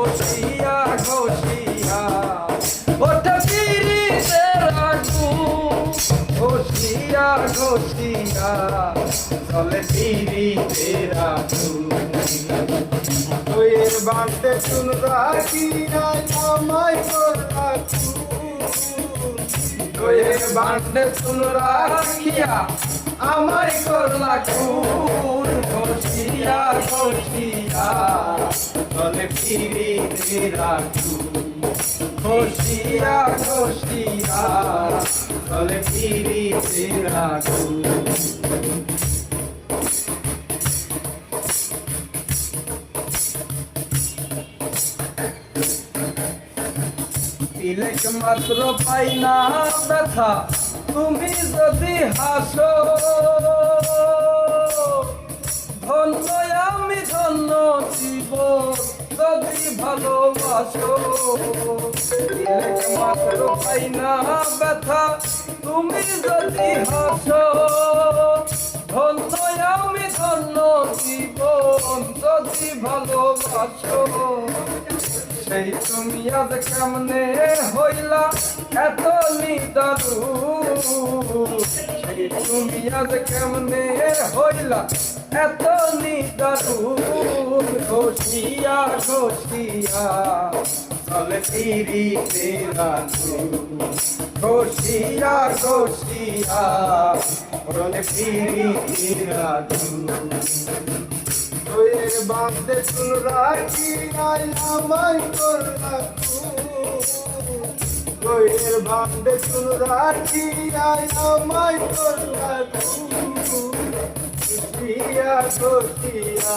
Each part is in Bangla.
ঘষিয়া ঘষিয়া ওঠে পিরিতের আগুন, ঘষিয়া ঘষিয়া চলে পিরিতের আগুন। দইয়ের বাঁধে চুন রাখি নাই আমায় তোর আগুন, দইয়ের বাঁধে চুন রাখিয়া আমায় করলা খুন। ঘষিয়া ঘষিয়া চলে পিরিতের আগুন, ঘষিয়া ঘষিয়া চলে পিরিতের আগুন। তিলেক মাত্র পাই না ব্যথা তুমি যদি হাসো, ধন্য আমি ধন্য জীব যদি ভালোবাসো। তিলেক মাত্র পাই না ব্যথা তুমি যদি হাসো, ধন্য আমি ধন্য জীবন যদি ভালোবাসো। সেই তুমি আজ কেমনে হইলা এত নিদারুণ, সেই তুমি আজ কেমনে হইলা এত নিদারুণ। ঘষিয়া ঘষিয়া চলে পিরিতের আগুন, ঘষিয়া ঘষিয়া চলে পিরিতের আগুন। দইয়ের বাঁধে চুন রাখি নাই আমায় করলা খুন, দইয়ের বাঁধে চুন রাখি নাই আমায় করলা খুন। ঘষিয়া ঘষিয়া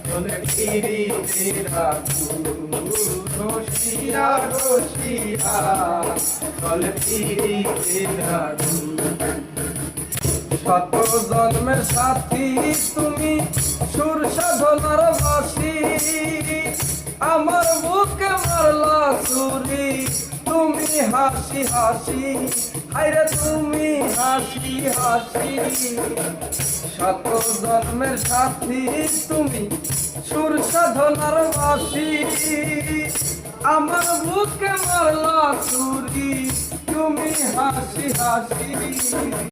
চলে পিরিতের আগুন, ঘষিয়া ঘষিয়া চলে পিরিতের আগুন। শত জন্মের সাথী তুমি সুর সাধনার বাসি, আমার বুকে মারলা ছুরি তুমি হাসি হাসি, হায়রে তুমি হাসি হাসি। শত জন্মের সাথী তুমি সুর সাধনার বাসি, আমার বুকে মারলা ছুরি তুমি হাসি হাসি।